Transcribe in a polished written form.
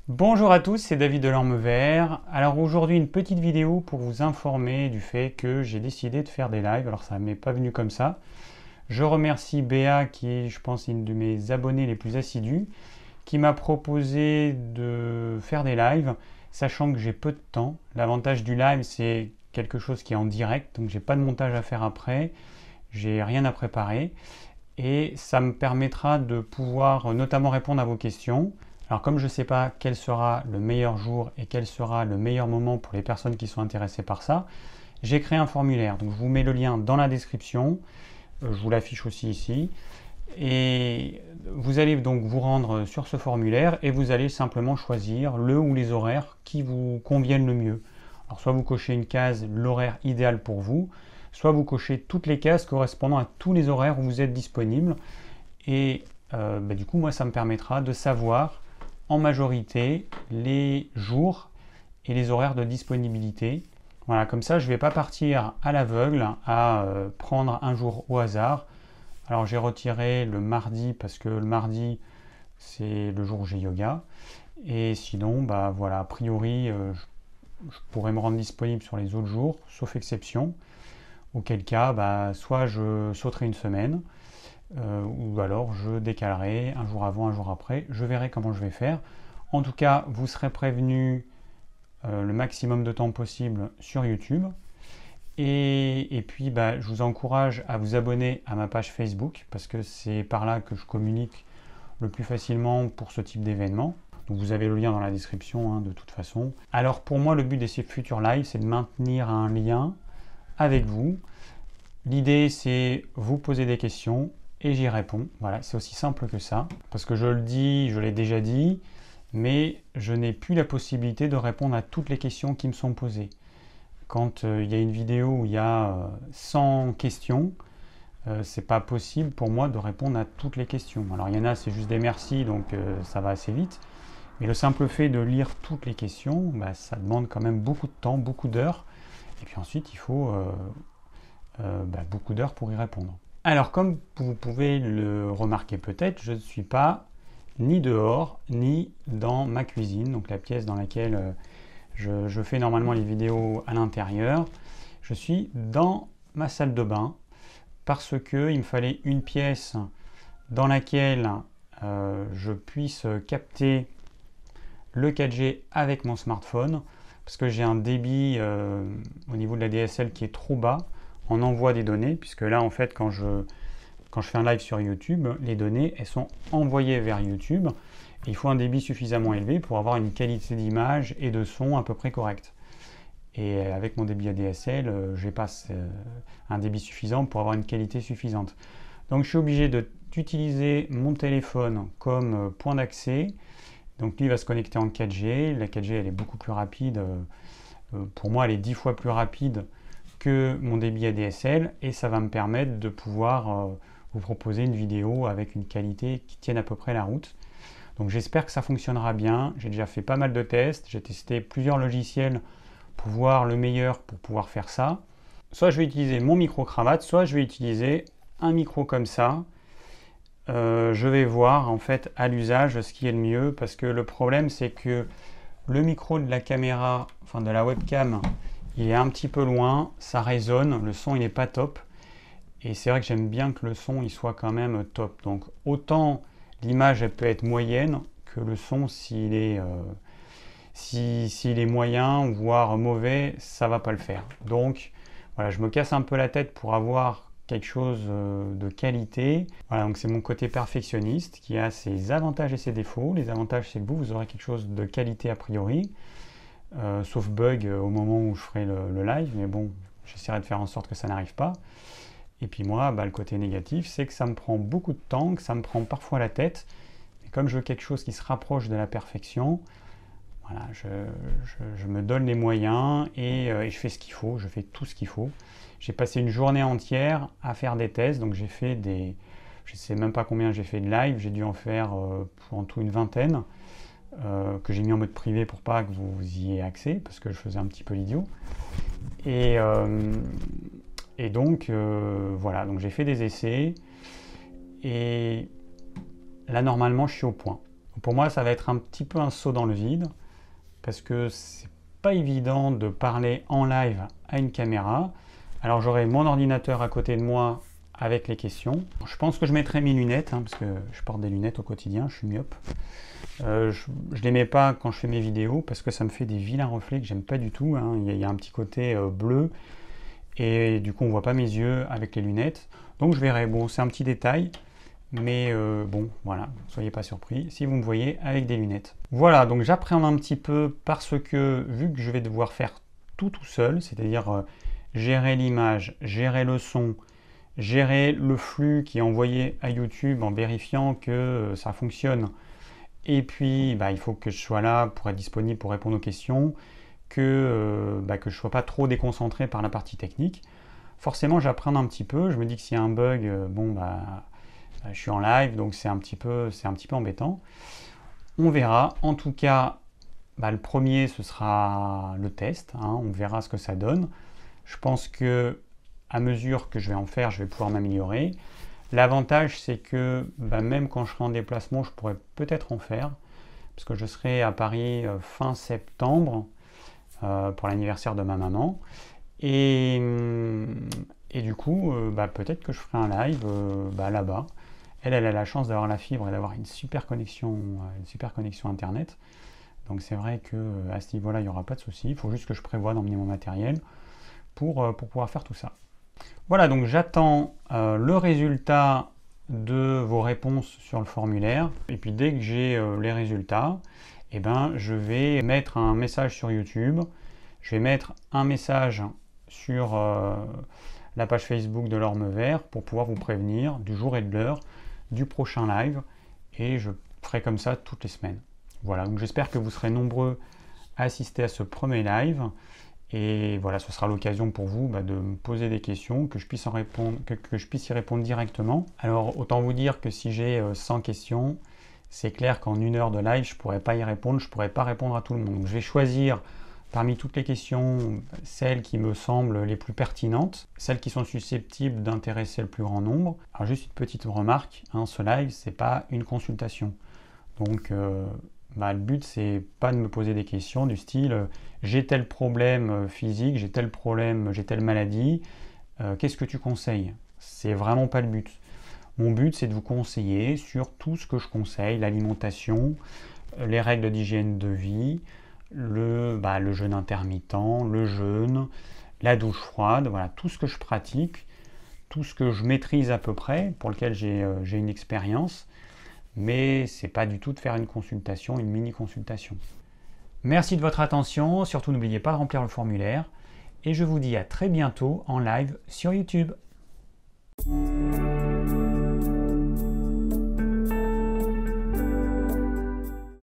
Bonjour à tous, c'est David de l'Orme Vert. Alors aujourd'hui une petite vidéo pour vous informer du fait que j'ai décidé de faire des lives. Alors ça m'est pas venu comme ça. Je remercie Béa qui est, je pense, une de mes abonnés les plus assidus, qui m'a proposé de faire des lives, sachant que j'ai peu de temps. L'avantage du live, c'est quelque chose qui est en direct, donc j'ai pas de montage à faire après, j'ai rien à préparer, et ça me permettra de pouvoir notamment répondre à vos questions. Alors comme je ne sais pas quel sera le meilleur jour et quel sera le meilleur moment pour les personnes qui sont intéressées par ça, j'ai créé un formulaire. Donc je vous mets le lien dans la description, je vous l'affiche aussi ici. Et vous allez donc vous rendre sur ce formulaire et vous allez simplement choisir le ou les horaires qui vous conviennent le mieux. Alors soit vous cochez une case, l'horaire idéal pour vous, soit vous cochez toutes les cases correspondant à tous les horaires où vous êtes disponible. Et du coup, moi, ça me permettra de savoir en majorité les jours et les horaires de disponibilité. Voilà, comme ça, je ne vais pas partir à l'aveugle à prendre un jour au hasard. Alors j'ai retiré le mardi parce que le mardi, c'est le jour où j'ai yoga. Et sinon, bah voilà, a priori, je pourrais me rendre disponible sur les autres jours, sauf exception. Auquel cas, bah, soit je sauterai une semaine, ou alors je décalerai un jour avant, un jour après. Je verrai comment je vais faire. En tout cas, vous serez prévenu le maximum de temps possible sur YouTube. Et puis, bah, je vous encourage à vous abonner à ma page Facebook parce que c'est par là que je communique le plus facilement pour ce type d'événement. Donc vous avez le lien dans la description hein, de toute façon. Alors pour moi, le but de ces futurs lives, c'est de maintenir un lien avec vous. L'idée, c'est vous poser des questions et j'y réponds. Voilà, c'est aussi simple que ça. Parce que je le dis, je l'ai déjà dit, mais je n'ai plus la possibilité de répondre à toutes les questions qui me sont posées. Quand il y a une vidéo où il y a 100 questions, c'est pas possible pour moi de répondre à toutes les questions. Alors il y en a, c'est juste des merci, donc ça va assez vite. Mais le simple fait de lire toutes les questions, bah, ça demande quand même beaucoup de temps, beaucoup d'heures. Et puis ensuite, il faut beaucoup d'heures pour y répondre. Alors comme vous pouvez le remarquer peut-être, je ne suis pas ni dehors, ni dans ma cuisine, donc la pièce dans laquelle je fais normalement les vidéos à l'intérieur. Je suis dans ma salle de bain parce qu'il me fallait une pièce dans laquelle je puisse capter le 4G avec mon smartphone parce que j'ai un débit au niveau de la DSL qui est trop bas en envoi des données, puisque là en fait quand je fais un live sur YouTube, les données elles sont envoyées vers YouTube et il faut un débit suffisamment élevé pour avoir une qualité d'image et de son à peu près correcte. Et avec mon débit ADSL, j'ai pas un débit suffisant pour avoir une qualité suffisante. Donc je suis obligé d'utiliser mon téléphone comme point d'accès. Donc lui il va se connecter en 4G. La 4G elle est beaucoup plus rapide. Pour moi elle est 10 fois plus rapide que mon débit ADSL et ça va me permettre de pouvoir vous proposer une vidéo avec une qualité qui tienne à peu près la route. Donc j'espère que ça fonctionnera bien. J'ai déjà fait pas mal de tests, j'ai testé plusieurs logiciels pour voir le meilleur pour pouvoir faire ça. Soit je vais utiliser mon micro-cravate, soit je vais utiliser un micro comme ça. Je vais voir en fait à l'usage ce qui est le mieux parce que le problème c'est que le micro de la caméra, enfin de la webcam, il est un petit peu loin, ça résonne, le son il n'est pas top. Et c'est vrai que j'aime bien que le son il soit quand même top. Donc autant l'image elle peut être moyenne que le son s'il est, s'il est moyen voire mauvais, ça va pas le faire. Donc voilà, je me casse un peu la tête pour avoir quelque chose de qualité. Voilà, donc c'est mon côté perfectionniste qui a ses avantages et ses défauts. Les avantages c'est que vous aurez quelque chose de qualité a priori. Sauf bug au moment où je ferai le live, mais bon, j'essaierai de faire en sorte que ça n'arrive pas. Et puis moi, le côté négatif, c'est que ça me prend beaucoup de temps, que ça me prend parfois la tête. Et comme je veux quelque chose qui se rapproche de la perfection, voilà, je me donne les moyens et je fais ce qu'il faut, je fais tout ce qu'il faut. J'ai passé une journée entière à faire des tests, donc j'ai fait je ne sais même pas combien j'ai fait de live, j'ai dû en faire en tout une vingtaine. Que j'ai mis en mode privé pour pas que vous y ayez accès, parce que je faisais un petit peu l'idiot. Et donc, voilà, donc j'ai fait des essais, et là, normalement, je suis au point. Pour moi, ça va être un petit peu un saut dans le vide, parce que c'est pas évident de parler en live à une caméra. Alors j'aurai mon ordinateur à côté de moi avec les questions. Je pense que je mettrai mes lunettes, parce que je porte des lunettes au quotidien, je suis myope. Je ne les mets pas quand je fais mes vidéos, parce que ça me fait des vilains reflets que j'aime pas du tout. Il y a un petit côté bleu, et du coup on voit pas mes yeux avec les lunettes. Donc je verrai, bon c'est un petit détail, mais bon voilà, soyez pas surpris si vous me voyez avec des lunettes. Voilà, donc j'appréhende un petit peu parce que vu que je vais devoir faire tout seul, c'est-à-dire gérer l'image, gérer le son, gérer le flux qui est envoyé à YouTube en vérifiant que ça fonctionne, et puis il faut que je sois là pour être disponible pour répondre aux questions, que je ne sois pas trop déconcentré par la partie technique. Forcément j'appréhende un petit peu, je me dis que s'il y a un bug, je suis en live, donc c'est un petit peu embêtant. On verra. En tout cas, le premier, ce sera le test. On verra ce que ça donne. Je pense que à mesure que je vais en faire, je vais pouvoir m'améliorer. L'avantage, c'est que même quand je serai en déplacement, je pourrais peut-être en faire, parce que je serai à Paris fin septembre pour l'anniversaire de ma maman. Et du coup, peut-être que je ferai un live là-bas. Elle a la chance d'avoir la fibre et d'avoir une super connexion internet. Donc c'est vrai qu'à ce niveau-là, il n'y aura pas de souci. Il faut juste que je prévoie d'emmener mon matériel pour pouvoir faire tout ça. Voilà, donc j'attends le résultat de vos réponses sur le formulaire. Et puis dès que j'ai les résultats, je vais mettre un message sur YouTube. Je vais mettre un message sur la page Facebook de l'Orme Vert pour pouvoir vous prévenir du jour et de l'heure du prochain live, et je ferai comme ça toutes les semaines. Voilà, donc j'espère que vous serez nombreux à assister à ce premier live, et voilà, ce sera l'occasion pour vous de me poser des questions, que je puisse y répondre directement. Alors autant vous dire que si j'ai 100 questions, c'est clair qu'en 1 heure de live, je ne pourrais pas y répondre, je ne pourrais pas répondre à tout le monde. Donc je vais choisir parmi toutes les questions, celles qui me semblent les plus pertinentes, celles qui sont susceptibles d'intéresser le plus grand nombre. Alors juste une petite remarque, ce live, c'est pas une consultation. Donc le but, c'est pas de me poser des questions du style j'ai tel problème physique, j'ai tel problème, j'ai telle maladie, qu'est-ce que tu conseilles? C'est vraiment pas le but. Mon but, c'est de vous conseiller sur tout ce que je conseille, l'alimentation, les règles d'hygiène de vie, le jeûne intermittent, le jeûne, la douche froide, voilà, tout ce que je pratique, tout ce que je maîtrise à peu près, pour lequel j'ai une expérience, mais c'est pas du tout de faire une consultation, une mini-consultation. Merci de votre attention, surtout n'oubliez pas de remplir le formulaire, et je vous dis à très bientôt en live sur YouTube.